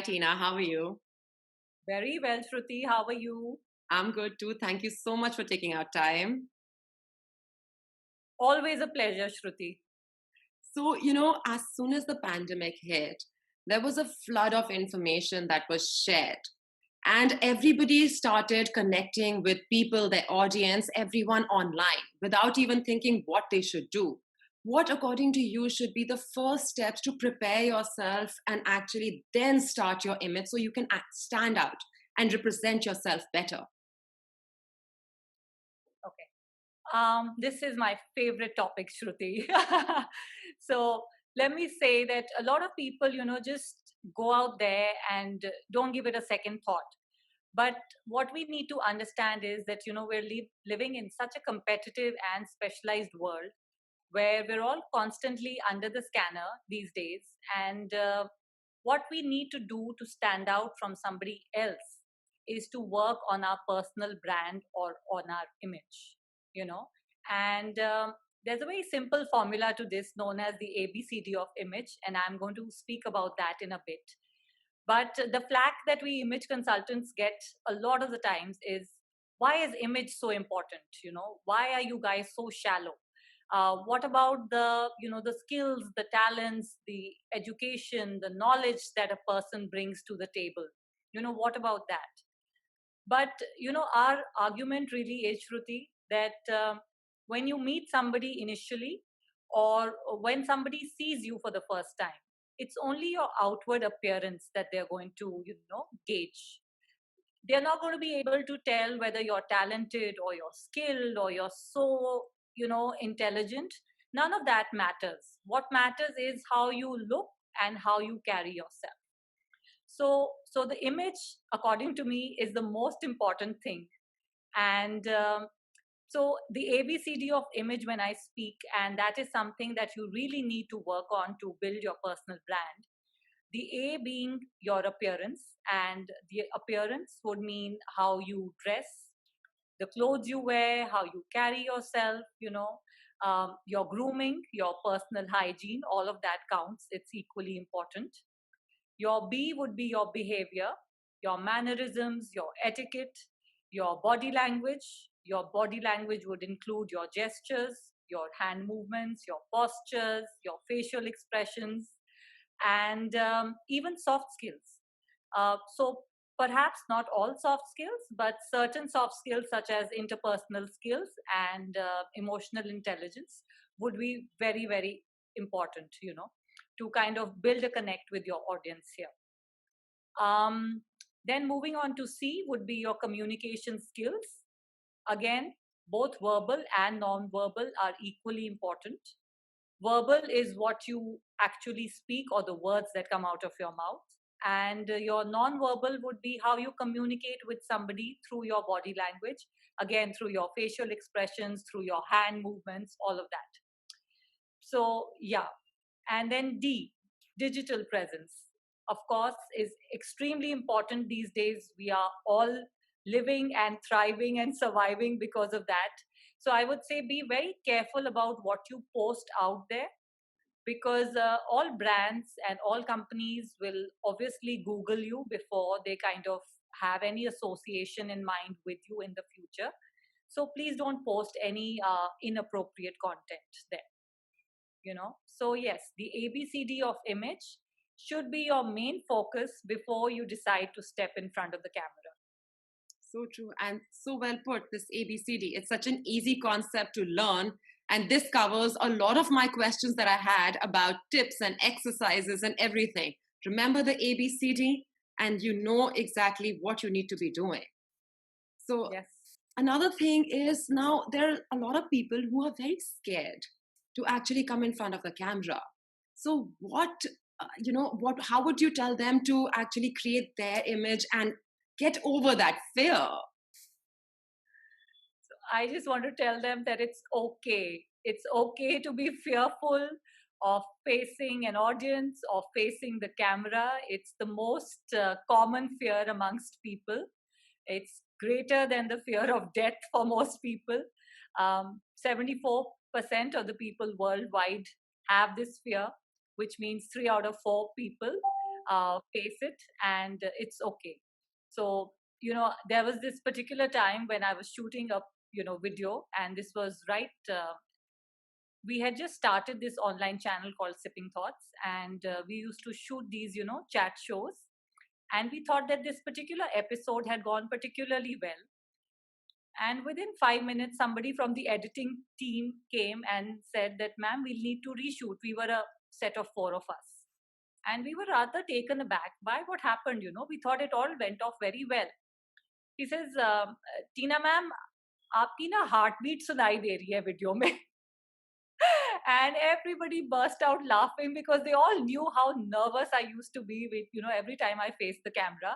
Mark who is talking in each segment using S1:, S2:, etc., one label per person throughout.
S1: Tina. How are you?
S2: Very well, Shruti. How are you?
S1: I'm good too. Thank you so much for taking our time.
S2: Always a pleasure, Shruti.
S1: So, as soon as the pandemic hit, there was a flood of information that was shared. And everybody started connecting with people, their audience, everyone online without even thinking what they should do. What, according to you, should be the first steps to prepare yourself and actually then start your image so you can stand out and represent yourself better?
S2: Okay. This is my favorite topic, Shruti. So let me say that a lot of people, just go out there and don't give it a second thought. But what we need to understand is that, we're living in such a competitive and specialized world where we're all constantly under the scanner these days. And what we need to do to stand out from somebody else is to work on our personal brand or on our image, you know. And there's a very simple formula to this known as the ABCD of image, and I'm going to speak about that in a bit. But the flack that we image consultants get a lot of the times is, why is image so important? Why are you guys so shallow? What about the skills, the talents, the education, the knowledge that a person brings to the table? What about that? But our argument really is, Shruti, that when you meet somebody initially, or when somebody sees you for the first time, it's only your outward appearance that they're going to gauge. They're not going to be able to tell whether you're talented or you're skilled or you're so intelligent. None of that matters. What matters is how you look and how you carry yourself. So the image, according to me, is the most important thing. And so the ABCD of image, when I speak, and that is something that you really need to work on to build your personal brand. The A being your appearance, and the appearance would mean how you dress, the clothes you wear, how you carry yourself, your grooming, your personal hygiene, all of that counts. It's equally important. Your B would be your behavior, your mannerisms, your etiquette, your body language. Your body language would include your gestures, your hand movements, your postures, your facial expressions, and even soft skills. So perhaps not all soft skills, but certain soft skills such as interpersonal skills and emotional intelligence would be very, very important, to kind of build a connect with your audience here. Um, then moving on to C would be your communication skills. Again, both verbal and non-verbal are equally important. Verbal is what you actually speak or the words that come out of your mouth. And your non-verbal would be how you communicate with somebody through your body language, again, through your facial expressions, through your hand movements, all of that. So, yeah. And then D, digital presence, of course, is extremely important these days. We are all living and thriving and surviving because of that. So I would say be very careful about what you post out there, because all brands and all companies will obviously Google you before they kind of have any association in mind with you in the future. So please don't post any inappropriate content there. So yes, the ABCD of image should be your main focus before you decide to step in front of the camera.
S1: So true and so well put, this ABCD. It's such an easy concept to learn. And this covers a lot of my questions that I had about tips and exercises and everything. Remember the ABCD, and you know exactly what you need to be doing. So,
S2: Yes.
S1: another thing is, now there are a lot of people who are very scared to actually come in front of the camera. So, how would you tell them to actually create their image and get over that fear?
S2: I just want to tell them that it's okay. It's okay to be fearful of facing an audience or facing the camera. It's the most common fear amongst people. It's greater than the fear of death for most people. 74% of the people worldwide have this fear, which means 3 out of 4 people face it, and it's okay. So, there was this particular time when I was shooting a, video, and this was right. We had just started this online channel called Sipping Thoughts, and we used to shoot these, chat shows. And we thought that this particular episode had gone particularly well. And within 5 minutes, somebody from the editing team came and said that, ma'am, we'll need to reshoot. We were a set of 4 of us. And we were rather taken aback by what happened. We thought it all went off very well. He says, Tina ma'am, आपकी ना heartbeat सुनाई दे रही है video में. And everybody burst out laughing because they all knew how nervous I used to be with, every time I face the camera.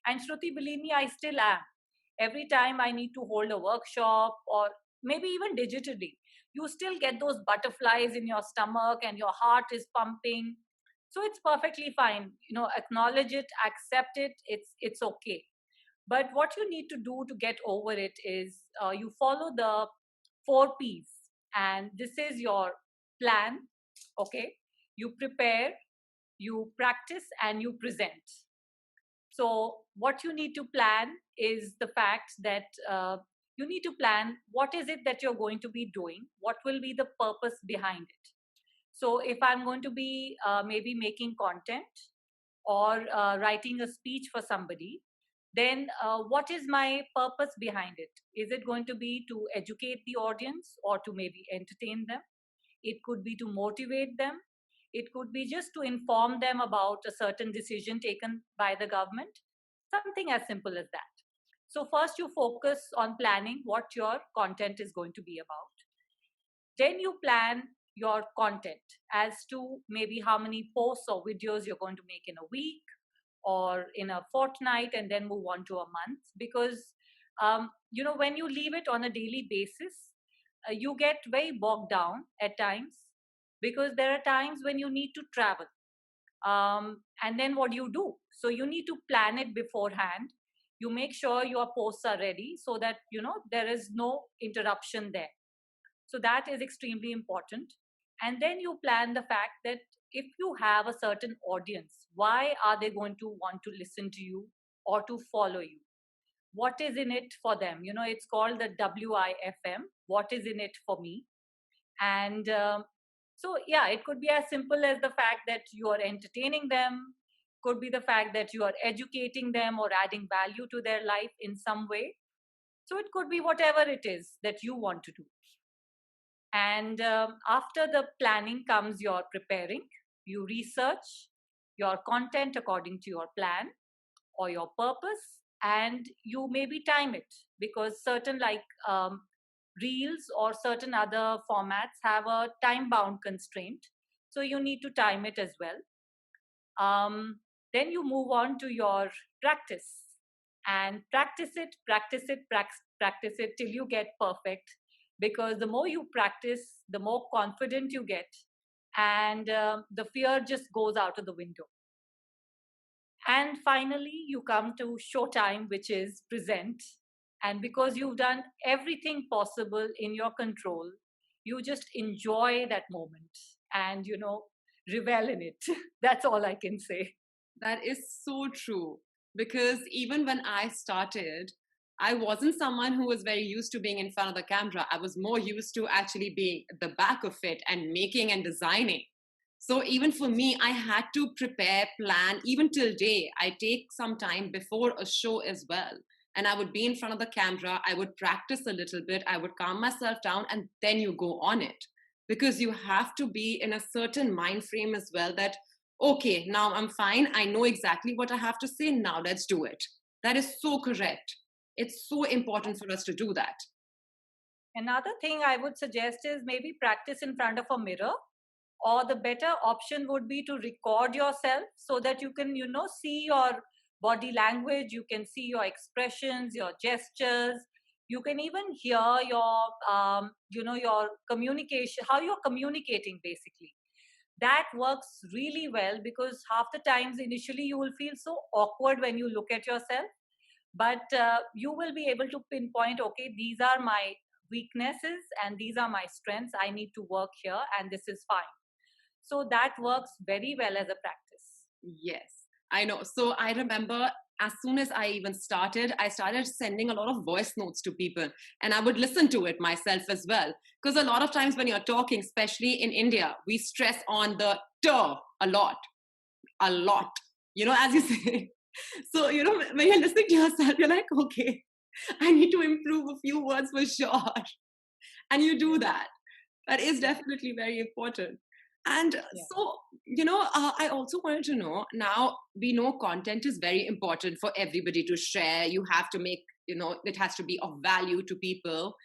S2: And Shruti, believe me, I still am. Every time I need to hold a workshop or maybe even digitally, you still get those butterflies in your stomach and your heart is pumping. So it's perfectly fine. Acknowledge it, accept it. It's okay. But what you need to do to get over it is you follow the 4 P's. And this is your plan. Okay. You prepare, you practice, and you present. So what you need to plan is the fact that you need to plan what is it that you're going to be doing, what will be the purpose behind it. So if I'm going to be maybe making content or writing a speech for somebody, then what is my purpose behind it? Is it going to be to educate the audience or to maybe entertain them? It could be to motivate them. It could be just to inform them about a certain decision taken by the government, something as simple as that. So first you focus on planning what your content is going to be about. Then you plan your content as to maybe how many posts or videos you're going to make in a week or in a fortnight, and then move on to a month. Because when you leave it on a daily basis, you get very bogged down at times, because there are times when you need to travel, and then what do you do? So you need to plan it beforehand. You make sure your posts are ready so that there is no interruption there. So that is extremely important. And then you plan the fact that if you have a certain audience, why are they going to want to listen to you or to follow you? What is in it for them? It's called the WIFM. What is in it for me? And so, yeah, it could be as simple as the fact that you are entertaining them, could be the fact that you are educating them or adding value to their life in some way. So it could be whatever it is that you want to do. And after the planning comes your preparing. You research your content according to your plan or your purpose, and you maybe time it, because certain reels or certain other formats have a time bound constraint. So you need to time it as well. Then you move on to your practice, and practice it till you get perfect. Because the more you practice, the more confident you get, and the fear just goes out of the window. And finally, you come to showtime, which is present. And because you've done everything possible in your control, you just enjoy that moment and, revel in it. That's all I can say.
S1: That is so true. Because even when I started, I wasn't someone who was very used to being in front of the camera. I was more used to actually being at the back of it and making and designing. So even for me, I had to prepare, plan, even till day. I take some time before a show as well. And I would be in front of the camera. I would practice a little bit. I would calm myself down, and then you go on it. Because you have to be in a certain mind frame as well that, okay, now I'm fine. I know exactly what I have to say. Now let's do it. That is so correct. It's so important for us to do that.
S2: Another thing I would suggest is maybe practice in front of a mirror, or the better option would be to record yourself so that you can, see your body language, you can see your expressions, your gestures. You can even hear your, your communication, how you're communicating basically. That works really well, because half the times initially you will feel so awkward when you look at yourself. But you will be able to pinpoint, okay, these are my weaknesses and these are my strengths. I need to work here, and this is fine. So that works very well as a practice.
S1: Yes. I know. So I remember as soon as I even started, I started sending a lot of voice notes to people and I would listen to it myself as well. Because a lot of times when you're talking, especially in India, we stress on the t a lot, a lot, as you say. So, when you're listening to yourself, you're like, okay, I need to improve a few words for sure. And you do
S2: Yeah,
S1: that. That is
S2: yeah,
S1: definitely very important. And
S2: yeah.
S1: so, I also wanted to know, now we know content is very important for everybody to share. You have to make, it has to be of value to people.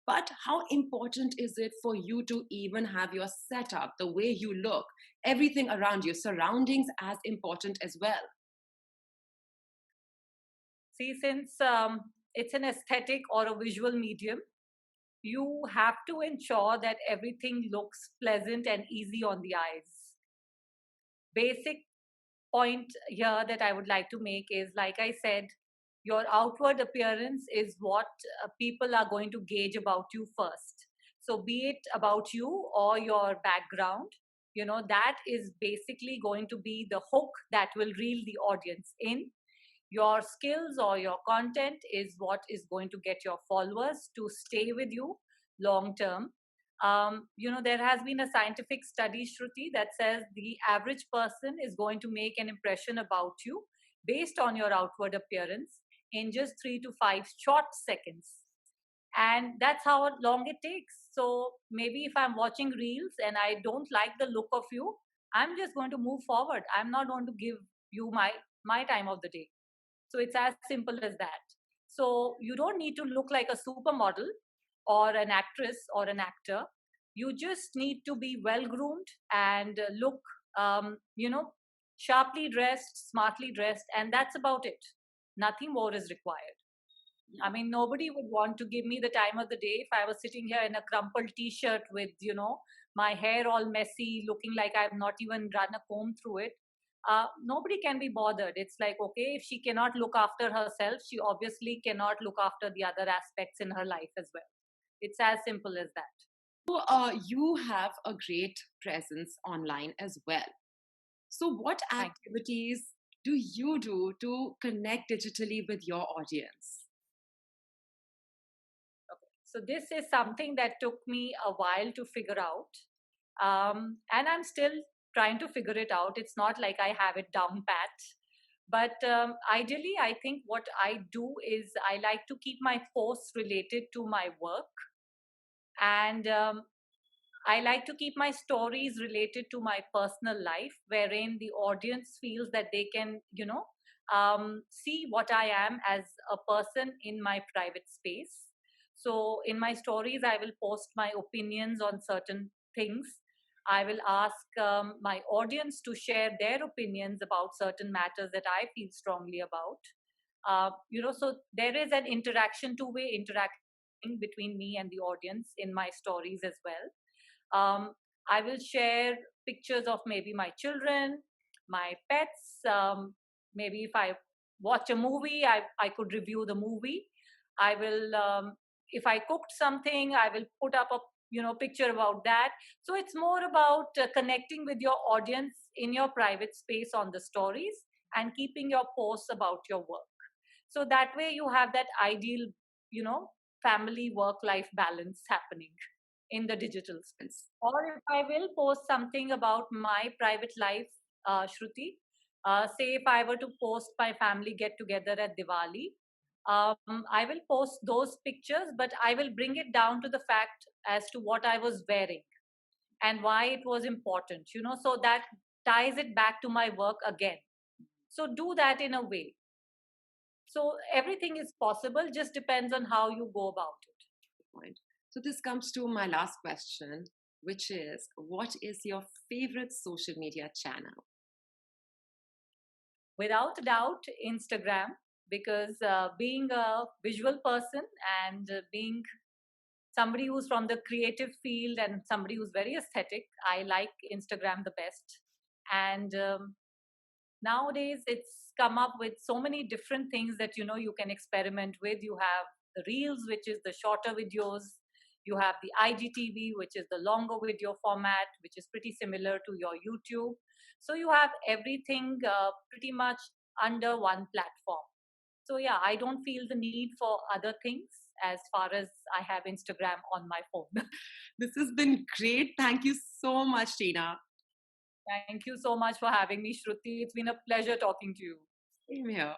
S1: But how important is it for you to even have your setup, the way you look, everything around you, surroundings as important as well?
S2: See, since it's an aesthetic or a visual medium, you have to ensure that everything looks pleasant and easy on the eyes. Basic point here that I would like to make is, like I said, your outward appearance is what people are going to gauge about you first. So, be it about you or your background, that is basically going to be the hook that will reel the audience in. Your skills or your content is what is going to get your followers to stay with you long term. There has been a scientific study, Shruti, that says the average person is going to make an impression about you based on your outward appearance in just 3 to 5 short seconds. And that's how long it takes. So maybe if I'm watching reels and I don't like the look of you, I'm just going to move forward. I'm not going to give you my time of the day. So it's as simple as that. So you don't need to look like a supermodel or an actress or an actor. You just need to be well groomed and look, sharply dressed, smartly dressed, and that's about it. Nothing more is required. I mean, nobody would want to give me the time of the day if I was sitting here in a crumpled t-shirt with, my hair all messy, looking like I've not even run a comb through it. Nobody can be bothered. It's like, okay, if she cannot look after herself, she obviously cannot look after the other aspects in her life as well. It's as simple as that.
S1: So, you have a great presence online as well. So, what
S2: Thank you.
S1: activities do you do to connect digitally with your audience?
S2: So this is something that took me a while to figure out. And I'm still trying to figure it out. It's not like I have it down pat. But ideally, I think what I do is I like to keep my posts related to my work. And I like to keep my stories related to my personal life, wherein the audience feels that they can, see what I am as a person in my private space. So, in my stories, I will post my opinions on certain things. I will ask my audience to share their opinions about certain matters that I feel strongly about. So there is an interaction, two-way interaction between me and the audience in my stories as well. I will share pictures of maybe my children, my pets. Maybe if I watch a movie, I could review the movie. I will, if I cooked something, I will put up a picture about that. So it's more about connecting with your audience in your private space on the stories and keeping your posts about your work. So that way you have that ideal, you know, family work life balance happening in the digital space. Or if I will post something about my private life, Shruti, say if I were to post my family get together at Diwali, I will post those pictures, but I will bring it down to the fact as to what I was wearing and why it was important, so that ties it back to my work again. So do that in a way. So everything is possible, just depends on how you go about it.
S1: Point. So, this comes to my last question, which is, what is your favorite social media channel?
S2: Without a doubt, Instagram, because being a visual person and being somebody who's from the creative field and somebody who's very aesthetic, I like Instagram the best. And nowadays, it's come up with so many different things that you can experiment with. You have the reels, which is the shorter videos. You have the IGTV, which is the longer video format, which is pretty similar to your YouTube. So you have everything pretty much under one platform. So yeah, I don't feel the need for other things as far as I have Instagram on my phone.
S1: This has been great. Thank you so much, Tina.
S2: Thank you so much for having me, Shruti. It's been a pleasure talking to you.
S1: Same here.